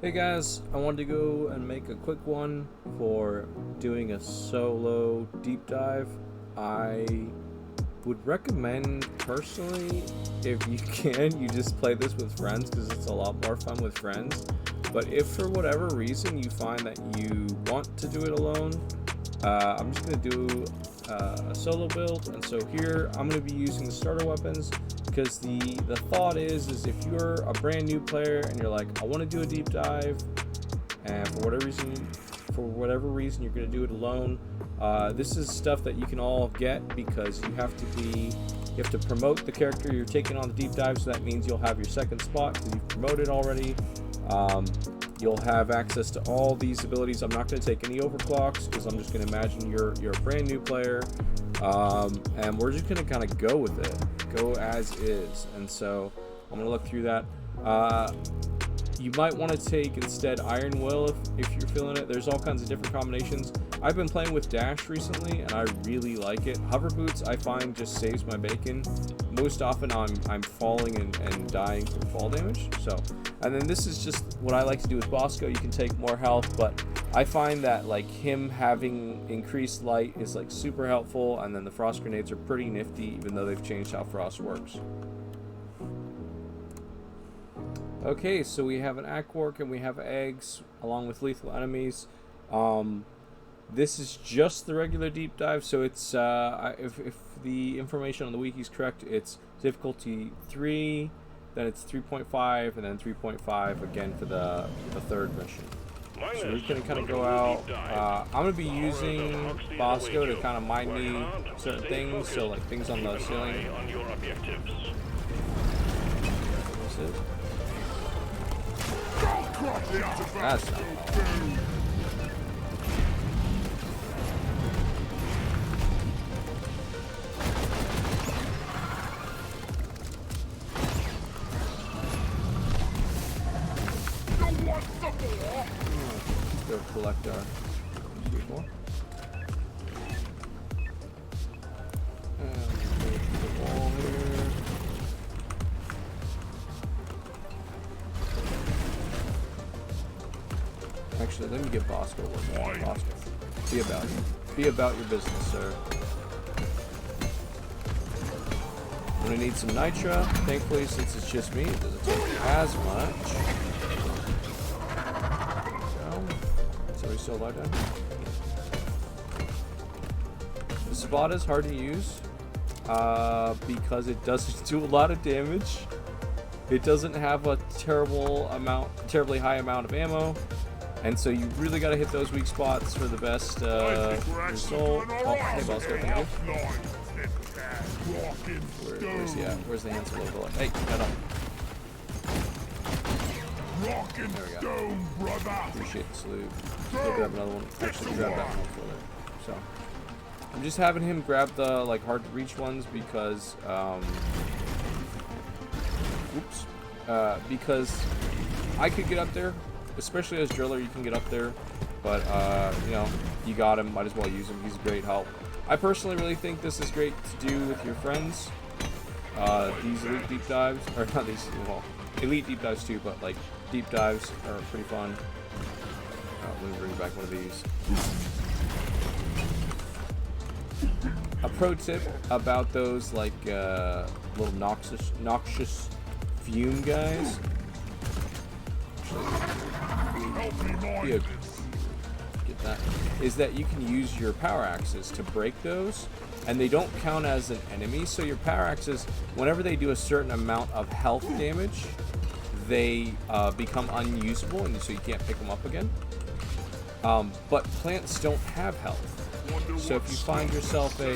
Hey guys, I wanted to go and make a quick one for doing a solo deep dive. I would recommend personally, if you can, you just play this with friends because it's a lot more fun with friends. But if for whatever reason you find that you want to do it alone, I'm just going to do a solo build. And so here I'm going to be using the starter weapons, because the thought is if you're a brand new player and you're like, I want to do a deep dive, and for whatever reason you're going to do it alone, this is stuff that you can all get, because you have to promote the character you're taking on the deep dive. So that means you'll have your second spot because you've promoted already. You'll have access to all these abilities. I'm not going to take any overclocks because I'm just going to imagine you're a brand new player, and we're just going to kind of go with it, go as is. And so I'm going to look through that. You might want to take instead Iron Will if you're feeling it. There's all kinds of different combinations. I've been playing with Dash recently and I really like it. Hover Boots I find just saves my bacon. Most often I'm falling and dying from fall damage. So, and then this is just what I like to do with Bosco. You can take more health, but I find that like him having increased light is like super helpful, and then the frost grenades are pretty nifty even though they've changed how frost works. Okay, so we have an Aquark and we have eggs along with lethal enemies. This is just the regular deep dive, so it's if the information on the wiki is correct, it's difficulty 3, then it's 3.5, and then 3.5 again for the third mission. So we're going to kind of go out. I'm going to be using Bosco to kind of mind me certain things, so like things on the ceiling. This is. That's not well. Let's go collect our people. And go to the wall here. Actually, let me get Bosco working. Bosco, be about your business, sir. I'm gonna need some nitra. Thankfully, since it's just me, it doesn't take as much. So we still low down. The Subata is hard to use because it doesn't do a lot of damage. It doesn't have a terribly high amount of ammo. And so you really got to hit those weak spots for the best result. Oh, hey, Bosco, thank you. Where's he at? Where's the handsome little bullet? Hey, head on. There we go. Appreciate the salute. Go grab another one. Actually, grab that one for there. So, I'm just having him grab the like hard to reach ones because, because I could get up there. Especially as driller, you can get up there, but you know, you got him, might as well use him. He's a great help. I personally really think this is great to do with your friends. These elite deep dives, or not these, well, elite deep dives too, but like deep dives are pretty fun. Let me bring back one of these. A pro tip about those like little noxious fume guys. Get that. Is that you can use your power axes to break those, and they don't count as an enemy. So your power axes, whenever they do a certain amount of health damage, they become unusable, and so you can't pick them up again. But plants don't have health. So if you find yourself one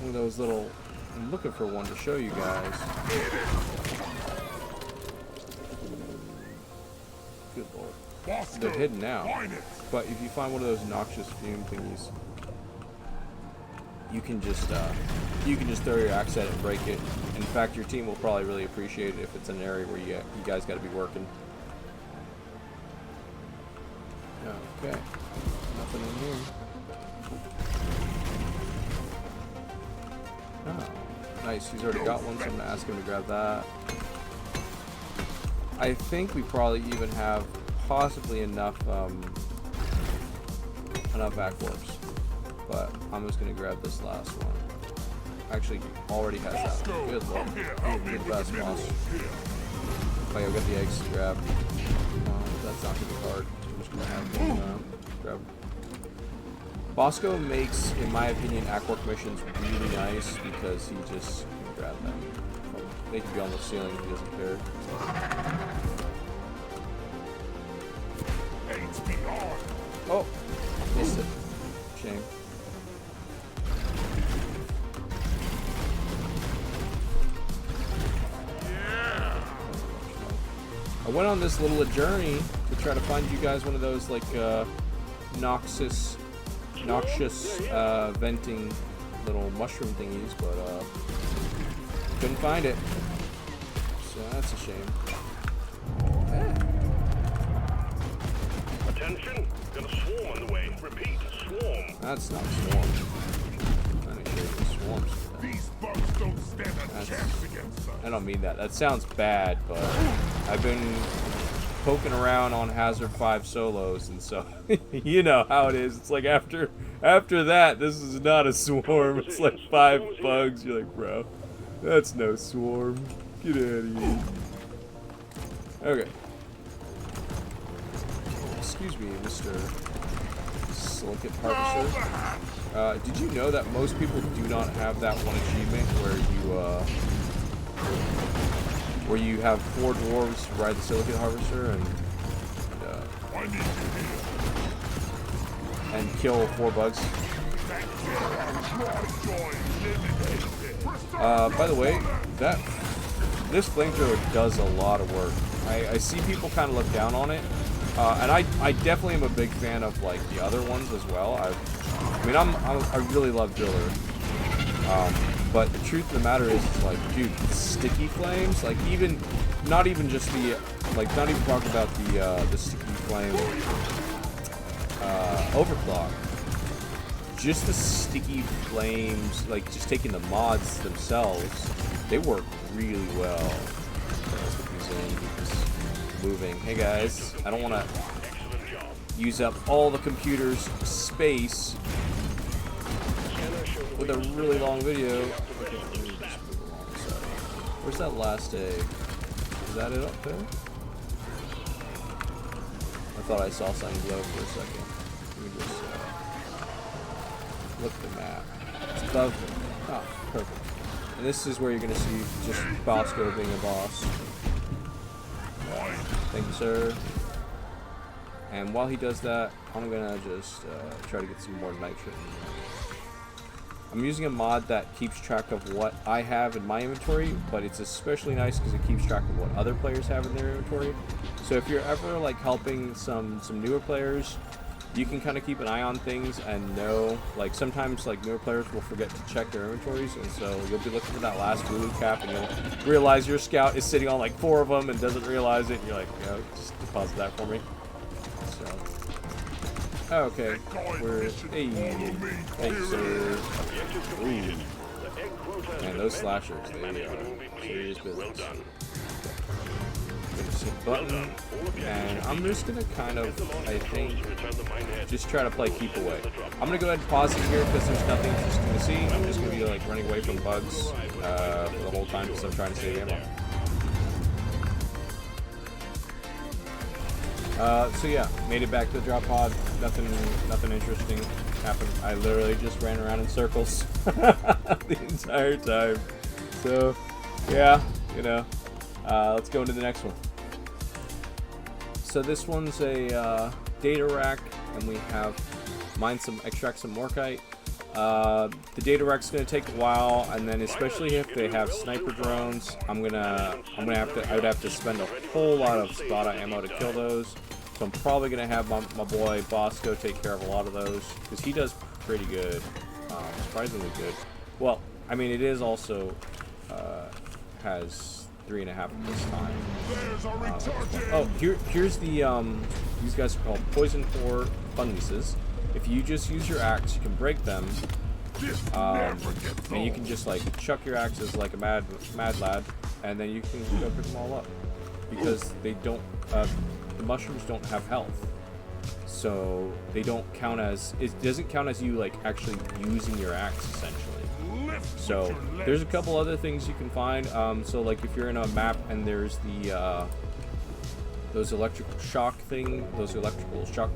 of those little, I'm looking for one to show you guys. Good lord. They're hidden now. But if you find one of those noxious fume thingies, you can just throw your axe at it and break it. In fact, your team will probably really appreciate it if it's an area where you guys got to be working. Okay. Nothing in here. Oh. Nice, he's already got one, so I'm gonna ask him to grab that. I think we probably even have possibly enough back warps, but I'm just gonna grab this last one. Actually, he already has that one. Good lord, you're the best, boss. Okay, I've got the eggs to grab. That's not gonna be hard. I'm just gonna have him grab. Bosco makes, in my opinion, Aquark missions really nice because he just can grab them. They can be on the ceiling if he doesn't care. Oh, missed it. Shame. I went on this little journey to try to find you guys one of those like noxious venting little mushroom thingies, but couldn't find it. So that's a shame. Attention, got a swarm on the way. Repeat, swarm. That's not swarm. I'm trying to show you the swarms. These bugs don't stand a chance against us. I don't mean that. That sounds bad, but I've been poking around on Hazard 5 solos, and so you know how it is. It's like after that, this is not a swarm. It's like 5 bugs. You're like, bro, that's no swarm. Get out of here. Okay. Excuse me, Mr. Silicate Harvester. Did you know that most people do not have that one achievement where you have 4 dwarves ride the Silicate Harvester and kill 4 bugs? By the way, this flamethrower does a lot of work. I see people kind of look down on it. And I definitely am a big fan of like the other ones as well. I really love Driller. But the truth of the matter is, like, dude, sticky flames, like not even talking about the sticky flame overclock. Just the sticky flames, like just taking the mods themselves, they work really well. Moving. Hey guys, I don't want to use up all the computer's space with a really long video. Okay, let me just move along. Sorry. Where's that last egg? Is that it up there? I thought I saw something glow for a second. Let me just look at the map. It's above me. Oh, perfect. And this is where you're going to see just Bosco being a boss. Thank you, sir. And while he does that, I'm gonna just try to get some more nitrogen. I'm using a mod that keeps track of what I have in my inventory, but it's especially nice because it keeps track of what other players have in their inventory. So if you're ever like helping some newer players, you can kind of keep an eye on things and know, like sometimes like newer players will forget to check their inventories, and so you'll be looking for that last blue cap and you'll realize your scout is sitting on like 4 of them and doesn't realize it, and you're like, just deposit that for me. So, okay, we're, hey sir. Ooh. Man, those slashers, they are serious business. Button, and I'm just gonna kind of, I think, just try to play keep away. I'm gonna go ahead and pause it here because there's nothing interesting to see. I'm just gonna be like running away from bugs for the whole time because I'm trying to save ammo. So yeah, made it back to the drop pod. Nothing interesting happened. I literally just ran around in circles the entire time. So yeah, let's go into the next one. So this one's a data rack, and we have extract some morkite. The data rack's gonna take a while, and then especially if they have sniper drones, I would have to spend a whole lot of Subata ammo to kill those. So I'm probably gonna have my boy Bosco take care of a lot of those because he does pretty good, surprisingly good. Well, I mean it is also has 3.5 this time. Here's the these guys are called poison core funguses. If you just use your axe, you can break them, And you can just like chuck your axes like a mad lad, and then you can go pick them all up because they don't. The mushrooms don't have health, so they don't count as. It doesn't count as you like actually using your axe essentially. So there's a couple other things you can find. So like if you're in a map and there's the those electrical shock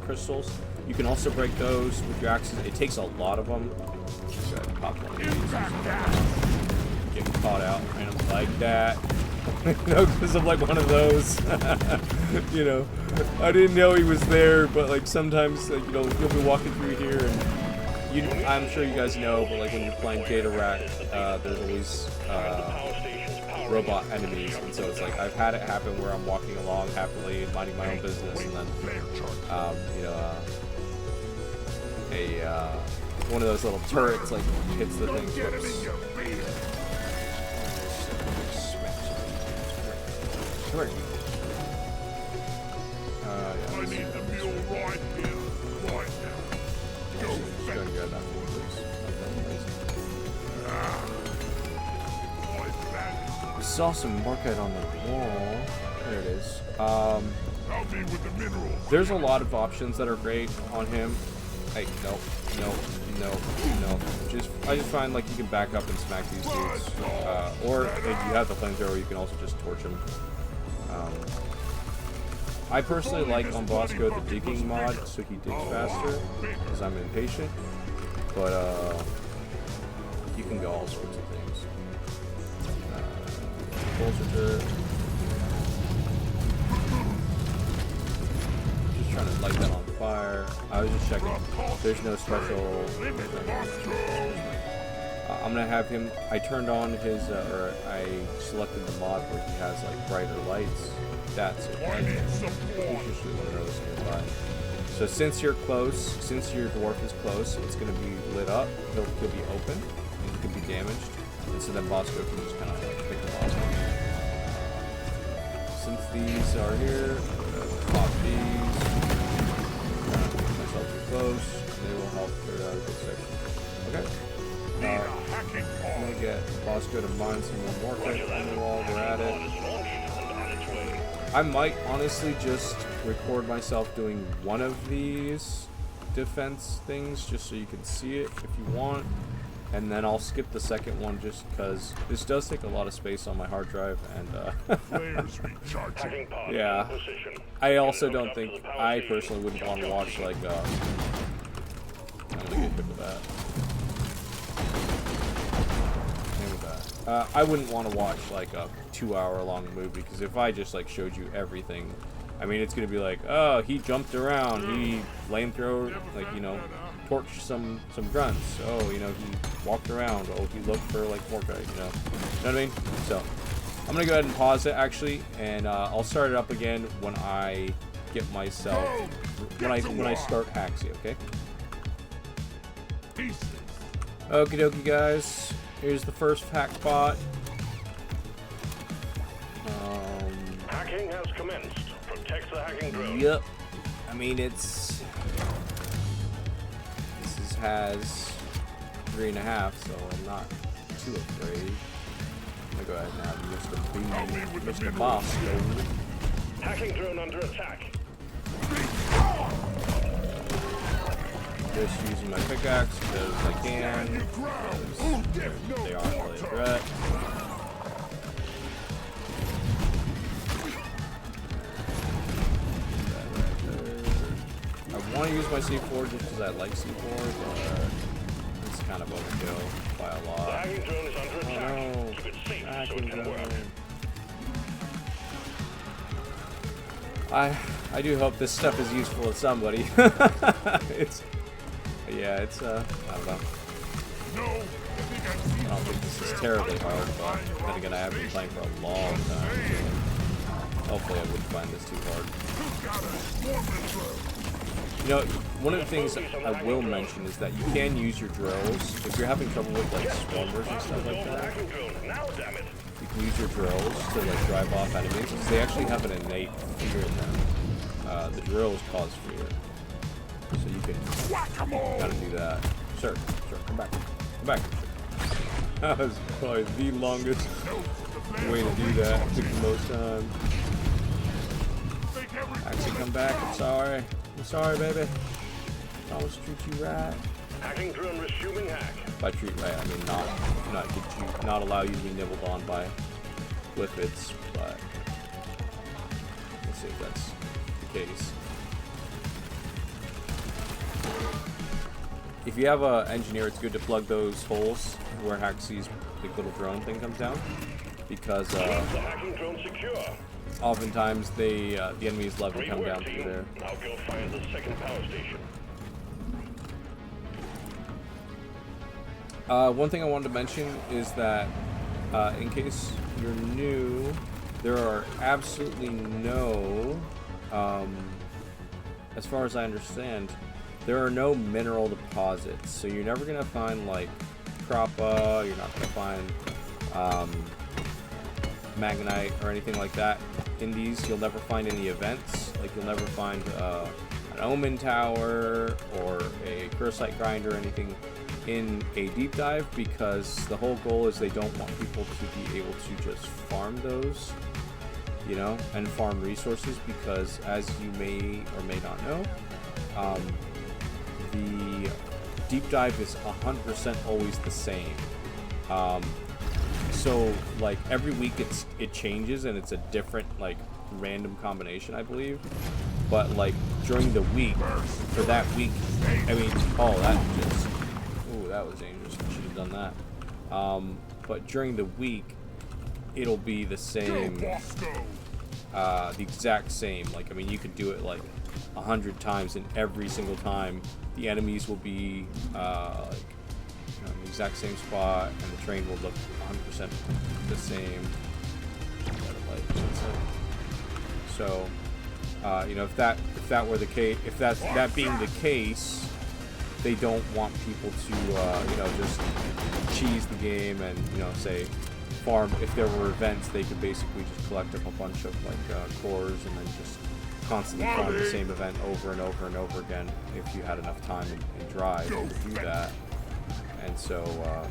crystals, you can also break those with your axes. It takes a lot of them. Go ahead and pop one of these. Get caught out randomly like that. You know, because I'm like one of those. You know, I didn't know he was there, but like sometimes, like, you know, you'll be walking through here and. I'm sure you guys know, but like when you're playing Data Rack, there's always robot enemies, and so it's like I've had it happen where I'm walking along happily, minding my own business, and then you know, one of those little turrets like hits the thing. Come here. Yeah, I need the mule right here, right now. I saw some market on the wall. There it is. There's a lot of options that are great on him. Hey, no. I just find like you can back up and smack these dudes. Or if you have the flamethrower, you can also just torch them. I personally like on Bosco the digging mod, so he digs faster, because I'm impatient. But you can go all sorts of things. Just trying to light that on fire. I was just checking. There's no special. I'm gonna have him. I turned on his, or I selected the mod where he has like brighter lights. That's it. He's usually one of those nearby. So since you're close, since your dwarf is close, it's going to be lit up. He'll be open. He can be damaged. And so then Bosco can just kind of like pick them off. Since these are here, pop these. Trying to make myself too close. They will help clear out a good section. Okay. I'm going to get Bosco to mine some more mortar on the wall. We're at it. I might honestly just record myself doing one of these defense things just so you can see it if you want, and then I'll skip the second one just because this does take a lot of space on my hard drive, and yeah, I also don't think I personally wouldn't want to watch like I'm gonna get hit with that. I wouldn't want to watch like a 2-hour-long movie, because if I just like showed you everything, I mean, it's gonna be like, oh, he jumped around, he flamethrower, like, you know, torched some grunts. Oh, you know, he walked around. Oh, he looked for like more guys. You know what I mean? So I'm gonna go ahead and pause it actually, and I'll start it up again when I get myself when I start Haxie. Okay. Okie dokie, guys. Here's the first hack bot. Hacking has commenced. Protect the hacking drone. Yep. I mean, this has 3.5, so I'm not too afraid. I'm gonna go ahead and have Mr. Bosco. Hacking drone under attack. Just using my pickaxe because I can. They aren't really a threat. I want to use my C4 just because I like C4, but it's kind of overkill by a lot. The hacking drone is under attack. Keep it safe so it can work. I do hope this stuff is useful to somebody. Yeah, it's, I don't know. I don't think this is terribly hard, but then again, I have been playing for a long time, so hopefully I wouldn't find this too hard. You know, one of the things I will mention is that you can use your drills. If you're having trouble with, like, swarmers and stuff like that, you can use your drills to, like, drive off enemies, because they actually have an innate fear in them. The drills cause fear. So you can kind of do that. Sure, come back. Come back. That was probably the longest way to do that. It took the most time. Actually, come back. I'm sorry. I'm sorry, baby. I always treat you right. Hacking drone resuming hack. By treat right, I mean not allow you to be nibbled on by lipids, but let's see if that's the case. If you have an engineer, it's good to plug those holes where Haxie's big little drone thing comes down, because The hacking drone secure. oftentimes the enemies love to Great come work, down through team. there. Now go find the second power station. One thing I wanted to mention is that in case you're new, there are absolutely no, as far as I understand, there are no mineral deposits. So you're never going to find like Crappa, you're not going to find Magnite or anything like that in these. You'll never find any events. Like you'll never find an Omen Tower or a Cursite Grinder or anything in a deep dive, because the whole goal is they don't want people to be able to just farm those, you know, and farm resources, because as you may or may not know, the deep dive is 100% always the same. So like every week it changes and it's a different like random combination, I believe. But like during the week, for that week, I mean, oh, that was dangerous. I should have done that. But during the week, it'll be the same, the exact same. Like, I mean, you could do it like 100 times, and every single time the enemies will be like, you know, in the exact same spot, and the terrain will look 100% the same. So, you know, if that were the case, if that being the case, they don't want people to, you know, just cheese the game and, you know, say farm. If there were events, they could basically just collect up a bunch of like cores and then just constantly farm the same event over and over and over again if you had enough time and drive to do that. And so,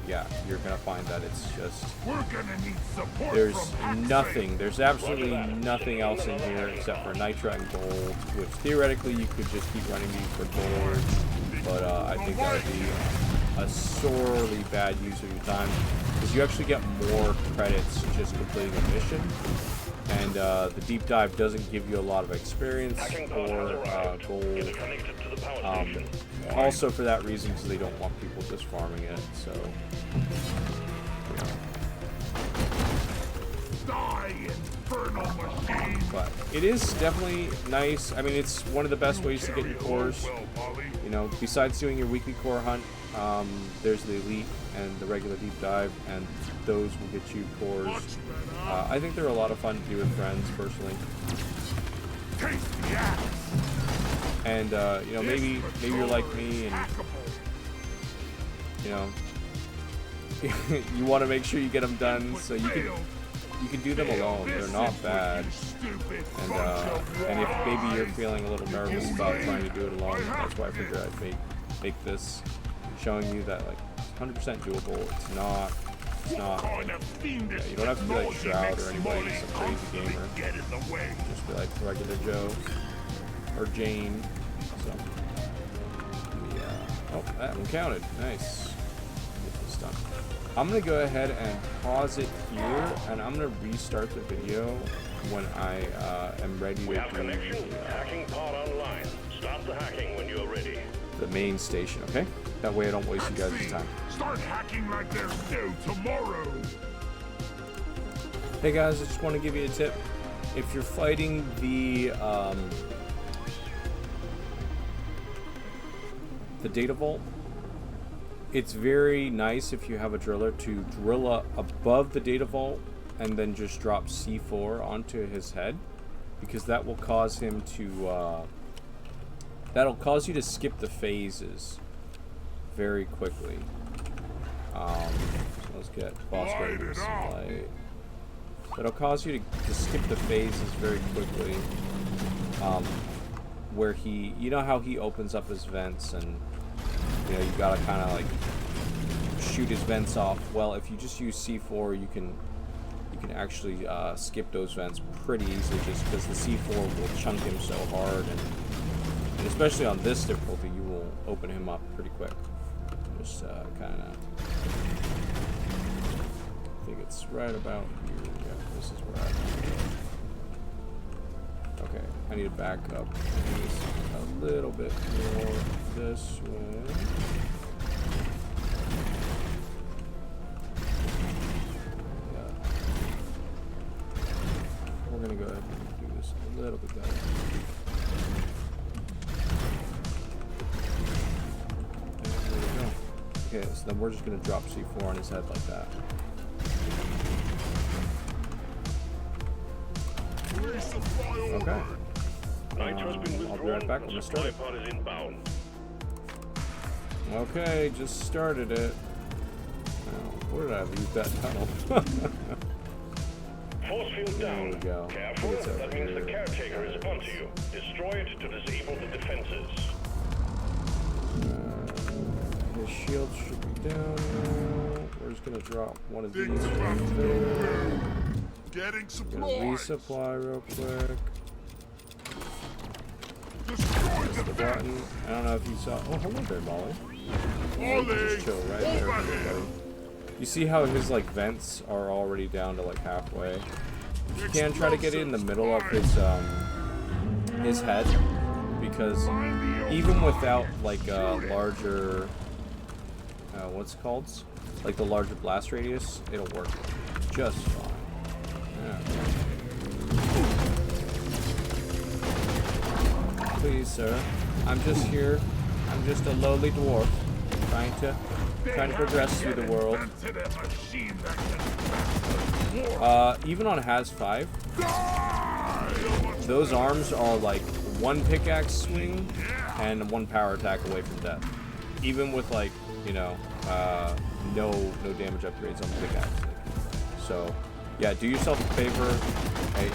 yeah, you're gonna find that it's just, there's absolutely nothing else in here except for Nitra and gold, which theoretically you could just keep running these for gold, but I think that would be a sorely bad use of your time, because you actually get more credits just completing a mission, and the deep dive doesn't give you a lot of experience or gold. Also for that reason, because they don't want people just farming it, so, you know. But it is definitely nice. I mean, it's one of the best ways to get your cores. You know, besides doing your weekly core hunt, there's the elite and the regular deep dive, and those will get you cores. I think they're a lot of fun to do with friends, personally. And you know, maybe you're like me, and you know, you want to make sure you get them done, so you can do them alone. They're not bad. And if maybe you're feeling a little nervous about trying to do it alone, that's why I figured I'd make this, showing you that like it's 100% doable. It's not. Yeah, you don't have to be like Shroud or anybody, some crazy gamer. Just be like regular Joe or Jane. So, yeah. Oh, that one counted. Nice. Get this done. I'm gonna go ahead and pause it here, and I'm gonna restart the video when I am ready to do hacking pod online. Stop the hacking when you're ready. The main station. Okay. That way I don't waste you guys' time. Start hacking like there's no tomorrow. Hey guys, I just want to give you a tip. If you're fighting the data vault, it's very nice if you have a driller to drill above the data vault and then just drop C4 onto his head, because that will cause him to that'll cause you to skip the phases very quickly. So let's get boss weapons light. That'll cause you to skip the phases very quickly. Where he, you know how he opens up his vents, and you know you gotta kind of like shoot his vents off. Well, if you just use C4, you can actually skip those vents pretty easily, just because the C4 will chunk him so hard, and especially on this difficulty, you will open him up pretty quick. Just kind of, I think it's right about here. Yeah, this is where I go. Okay, I need to back up a little bit more this way. Yeah. We're gonna go ahead and do this a little bit better. Okay, so then we're just going to drop C4 on his head like that. Okay. I'll be right back when I start it. Okay, just started it. Oh, where did I leave that tunnel? Force field There down. we go. Careful, that means the caretaker is onto you. Destroy it to disable the defenses. His shield should be down now. We're just gonna drop one of these Things right about to go there. well. Getting Gonna supplies. resupply real quick. Destroy Press the the button. I don't know if you saw. Oh, hello there, Molly. Just chill right there, everybody. You see how his like vents are already down to like halfway? You can try to get it in the middle of his head, because even without like a larger what's it called? Like the larger blast radius, it'll work just fine. Yeah. Please, sir. I'm just here. I'm just a lowly dwarf trying to progress through the world. Even on Has 5, those arms are like one pickaxe swing and one power attack away from death. Even with like, you know, no damage upgrades on the pickaxe. So, yeah, do yourself a favor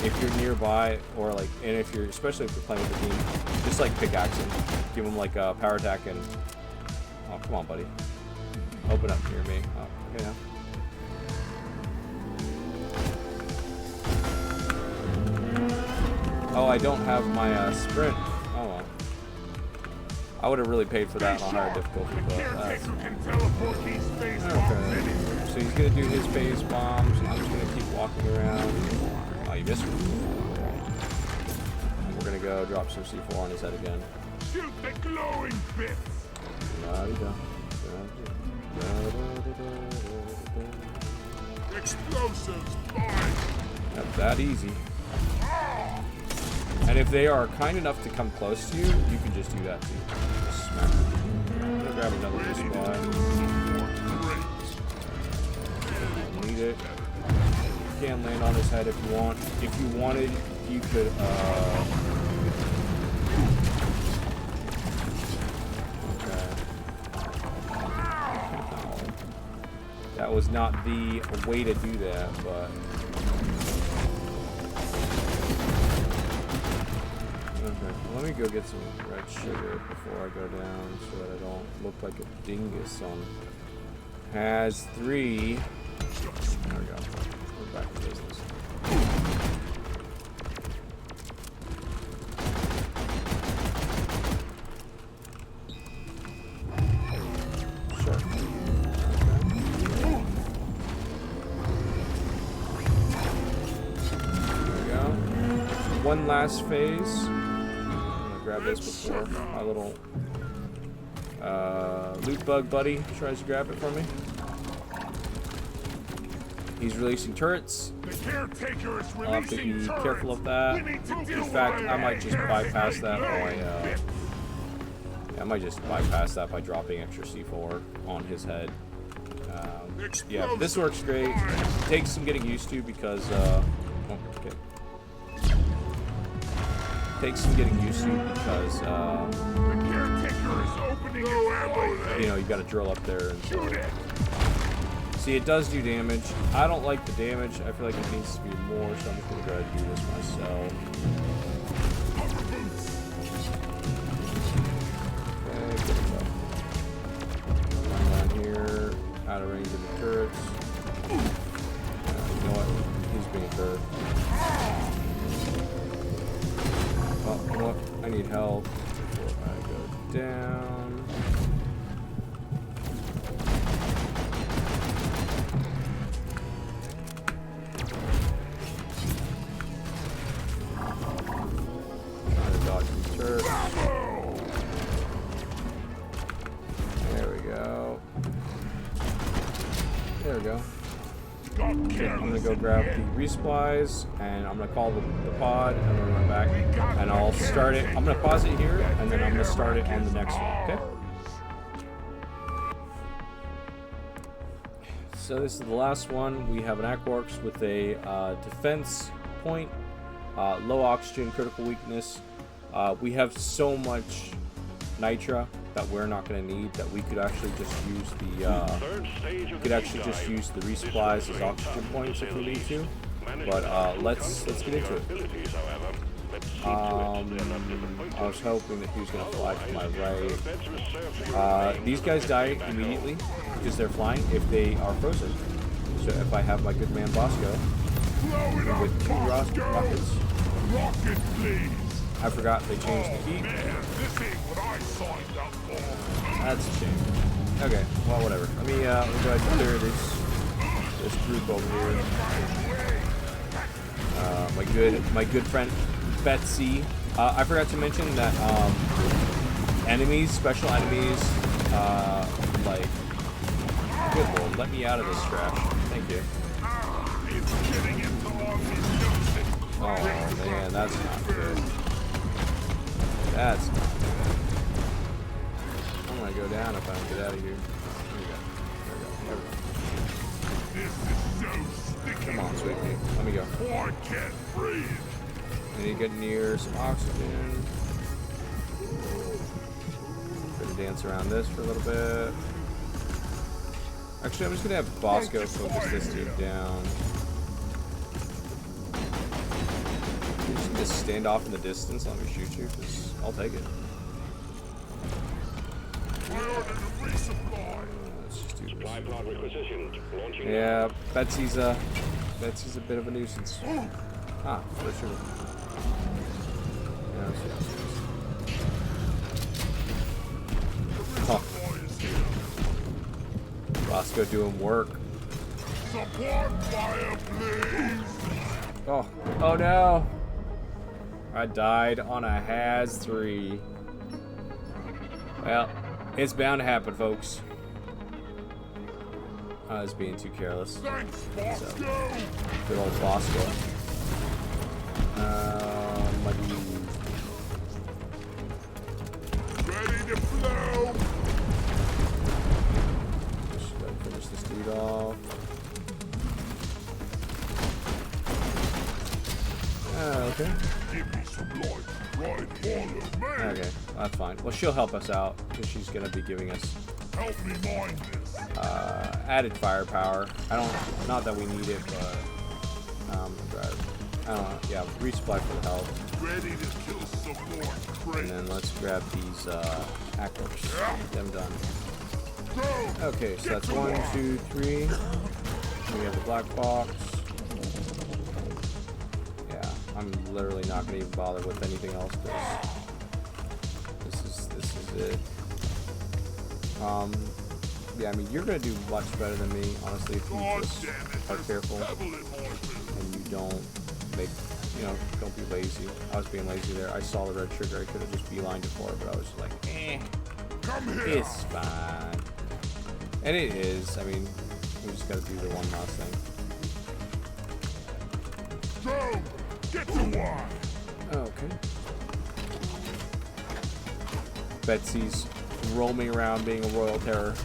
if you're nearby, or like, and if you're, especially if you're playing with the team, just like pickaxe him, give him like a power attack and. Oh, come on, buddy. Open up near me. Oh, okay now. Oh, I don't have my sprint. Oh well. I would have really paid for that on higher difficulty, but okay. So he's gonna do his phase bombs. I'm just gonna keep walking around. Oh, you missed me. And we're gonna go drop some C4 on his head again. Shoot the glowing bits. Explosives, fine. Not that easy. And if they are kind enough to come close to you, you can just do that too. Just smack them. I'm gonna grab another resupply. Need it. You can land on his head if you want. If you wanted, you could that was not the way to do that, but okay. Let me go get some red sugar before I go down, so that I don't look like a dingus on Has 3. There we go. We're back to business. Sure. One last phase. I'm gonna grab this before my little loot bug buddy tries to grab it from me. He's releasing turrets. I'll have to be careful of that. In fact, I might just bypass that by I might just bypass that by dropping extra C4 on his head. Yeah, but this works great. It takes some getting used to because okay. Takes some getting used to because you know, you got to drill up there and so. See, it does do damage. I don't like the damage. I feel like it needs to be more, so I'm just gonna go ahead and do this myself. Okay, good stuff. Come down here. out of range of the turrets. You know what? He's being a turret. Oh, you know what? I need help before I go down. Trying to dodge these turrets. There we go. There we go. I'm gonna go grab the resupplies, and I'm gonna call the pod, and I'm gonna run back, and I'll start it. I'm gonna pause it here, and then I'm gonna start it on the next one, okay? So this is the last one. We have an Aquarks with a defense point, low oxygen, critical weakness. We have so much nitra that we're not going to need that we could actually just use the resupplies as oxygen points if we need to. But let's get into it. I was hoping that he was going to fly to my right. These guys die immediately because they're flying if they are frozen. So if I have my good man Bosco with 2 rockets, I forgot they changed the heat. That's a shame. Okay, well, whatever. Let me we'll go ahead and clear this group over here. My good friend Betsy. I forgot to mention that enemies, special enemies, like, good lord, let me out of this trash. Thank you. Oh man, that's not good. That's not good. I'm gonna go down if I don't get out of here. There we go. Come on, sweet pea. Let me go. I can't breathe. I need to get near some oxygen. Gonna dance around this for a little bit. Actually, I'm just gonna have Bosco focus this dude down. You just stand off in the distance, let me shoot you, because I'll take it. Let's just do this. Yeah, Betsy's a bit of a nuisance. Ah, for sure. Yeah, oh. Bosco doing work. Oh, oh no! I died on a Has-3. Well, it's bound to happen, folks. I was being too careless. So, good old Bosco. My dude. Ready to blow. Just go finish this dude off. Okay. Give me some light. Right, follow me. Okay, that's fine. Well, she'll help us out because she's gonna be giving us Help me mind this. added firepower. Not that we need it, but I don't know. Yeah, resupply for the health. Ready to kill some more And crates. then let's grab these Aquarks. Get them done. Go. Okay, so that's 1, 2, 3. We have the black box. Yeah, I'm literally not gonna even bother with anything else because this is it. Yeah, I mean you're gonna do much better than me, honestly, if you just are careful and you don't don't be lazy. I was being lazy there. I saw the red trigger. I could have just beelined it for it, but I was just like, Come here. it's fine. And it is. I mean, we just gotta do the one last thing. Go. Get to work. Okay. Betsy's roaming around being a royal terror.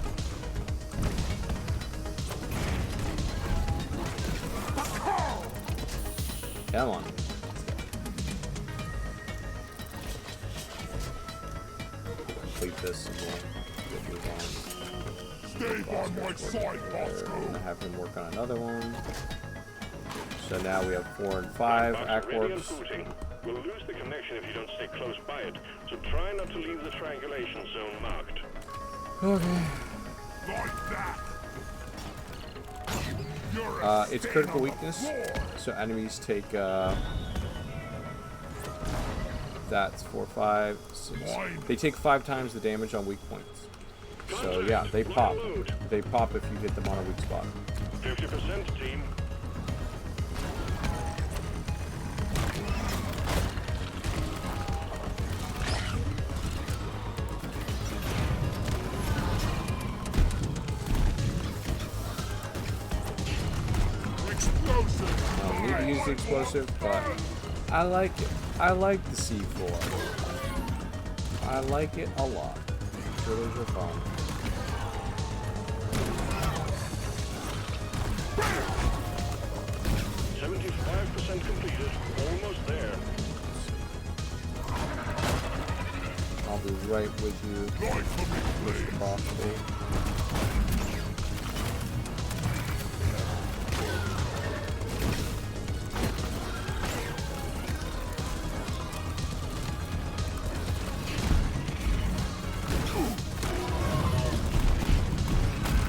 Come on. Complete this and we'll move on. Stay by my side, Bosco. I'm gonna have him work on another one. So now we have 4 and 5 Aquarks. We'll lose the connection if you don't stay close by it, so try not to leave the triangulation zone marked. Okay. Like that. It's critical weakness, so enemies take, that's 4, 5, 6. They take 5 times the damage on weak points. So yeah, they pop. They pop if you hit them on a weak spot. 50% team. I don't need to use the explosive, but I like it. I like the C4. I like it a lot. Drillers are fun. %75 completed. Almost there. I'll be right with you, Mr. Bossy.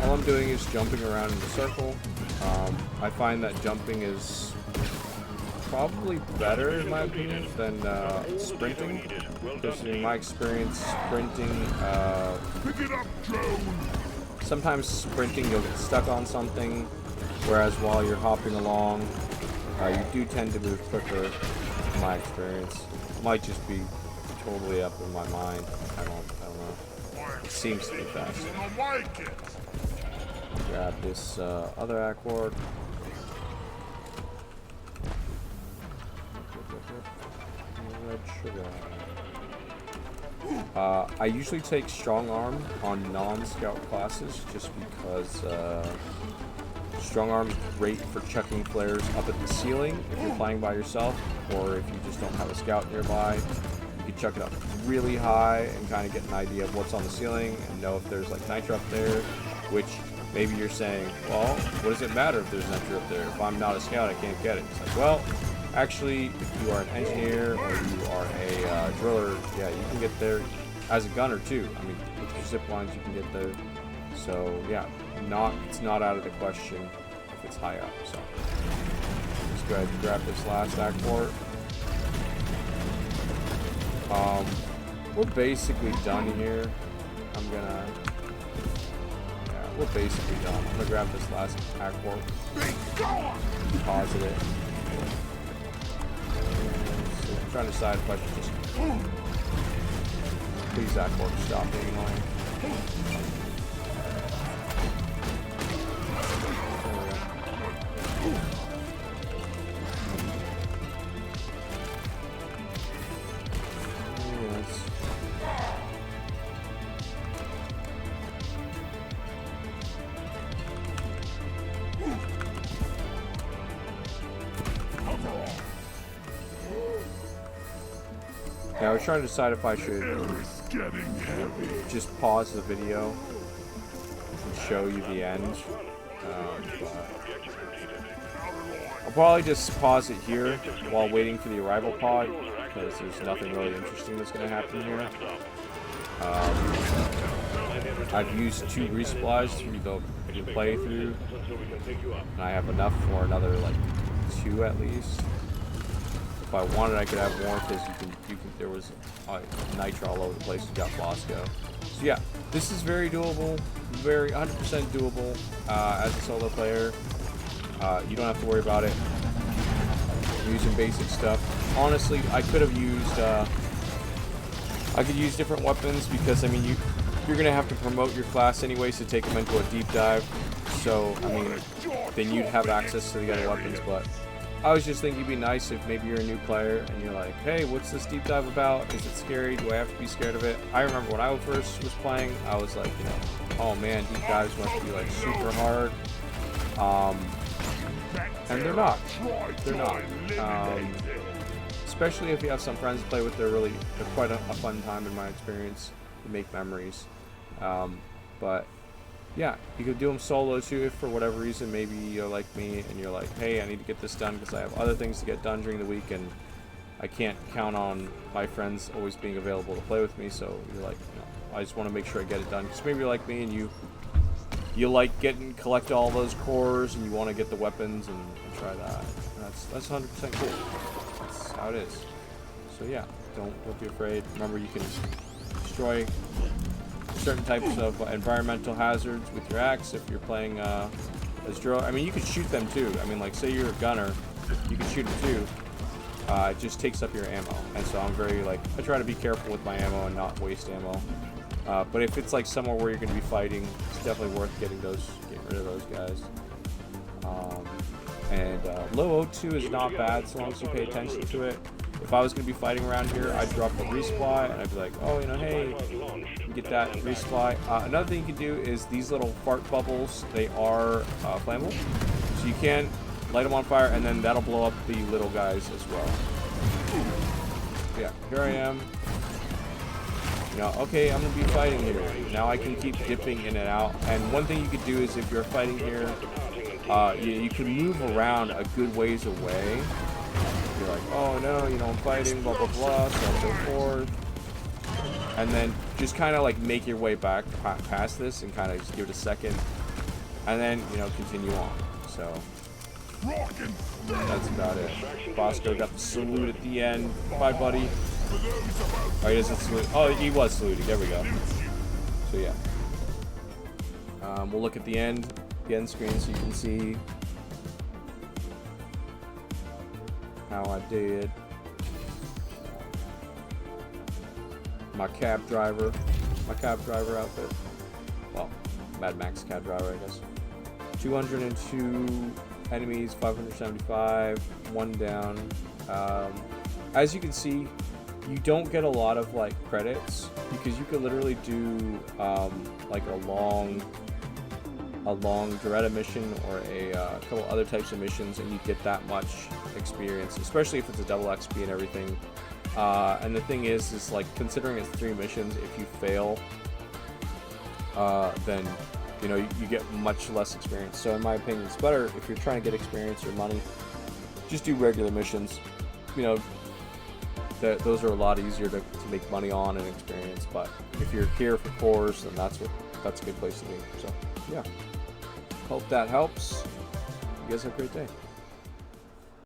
All I'm doing is jumping around in a circle. I find that jumping is probably better, in my opinion, than sprinting. Because in my experience, sprinting, Pick it up, drone. sometimes sprinting you'll get stuck on something, whereas while you're hopping along, you do tend to move quicker, in my experience. Might just be totally up in my mind. I don't know. It seems to be faster. I like it. Grab this other accord. Red sugar. I usually take strong arm on non-scout classes just because strong arm is great for chucking flares up at the ceiling if you're flying by yourself, or if you just don't have a scout nearby. You can chuck it up really high and kind of get an idea of what's on the ceiling and know if there's like nitro up there, which maybe you're saying, well, what does it matter if there's nitro up there? If I'm not a scout, I can't get it. It's like, well, actually, if you are an engineer or you are a driller, yeah, you can get there as a gunner too. I mean, with your zip lines, you can get there. So yeah, it's not out of the question if it's high up. So let's go ahead and grab this last accord. We're basically done here. We're basically done. I'm gonna grab this last accord. Deposit it. So I'm trying to decide if I should just please accord stop being annoying. There we go. Yes. Yeah, I was trying to decide if I should just pause the video and show you the end. I'll probably just pause it here while waiting for the arrival pod, because there's nothing really interesting that's going to happen here. I've used 2 resupplies through the playthrough, and I have enough for another like 2 at least. If I wanted, I could have more, because there was nitro all over the place. You got Bosco. So yeah, this is very doable, very 100% doable as a solo player. You don't have to worry about it. Using basic stuff. Honestly, I could have used. I could use different weapons, because I mean you're gonna have to promote your class anyways to take them into a deep dive. So I mean, then you'd have access to the other weapons, but. I was just thinking it'd be nice if maybe you're a new player and you're like, hey, what's this deep dive about? Is it scary? Do I have to be scared of it? I remember when I first was playing, I was like, you know, oh man, deep dives must be like super hard. And they're not. They're not. Especially if you have some friends to play with, they're quite a fun time in my experience. You make memories. But yeah, you could do them solo too if for whatever reason maybe you're like me and you're like, hey, I need to get this done because I have other things to get done during the week and I can't count on my friends always being available to play with me. So you're like, you know, I just want to make sure I get it done, because maybe you're like me and you you like collect all those cores and you want to get the weapons and try that. That's 100% cool. That's how it is. So yeah, don't be afraid. Remember, you can destroy certain types of environmental hazards with your axe if you're playing as drone. I mean, you could shoot them too. I mean, like, say you're a gunner, you can shoot them too. It just takes up your ammo, and so I'm very, like, I try to be careful with my ammo and not waste ammo. But if it's like somewhere where you're going to be fighting, it's definitely worth getting rid of those guys. Low O2 is not bad so long as you pay attention to it. If I was going to be fighting around here, I'd drop a resupply, and I'd be like, oh, you know, hey, you get that resupply. Another thing you can do is these little fart bubbles, they are flammable. So you can light them on fire, and then that'll blow up the little guys as well. Yeah, here I am. You know, okay, I'm going to be fighting here. Now I can keep dipping in and out. And one thing you could do is if you're fighting here, you can move around a good ways away. You're like, oh no, you know, I'm fighting, blah, blah, blah, so on and so forth. And then just kind of like make your way back past this and kind of just give it a second. And then, you know, continue on. So that's about it. Bosco got the salute at the end. Bye, buddy. Oh, he doesn't salute. Oh, he was saluting. There we go. So yeah. We'll look at the end screen so you can see how I did. My cab driver outfit. Well, Mad Max cab driver, I guess. 202 enemies, 575, one down. As you can see, you don't get a lot of like credits because you could literally do like a long Doretta mission or a couple other types of missions, and you get that much experience, especially if it's a double XP and everything. And the thing is like, considering it's 3 missions, if you fail, then you know you get much less experience. So in my opinion, it's better if you're trying to get experience or money, just do regular missions. You know, those are a lot easier to make money on and experience. But if you're here for cores, then that's a good place to be. So yeah, hope that helps. You guys have a great day.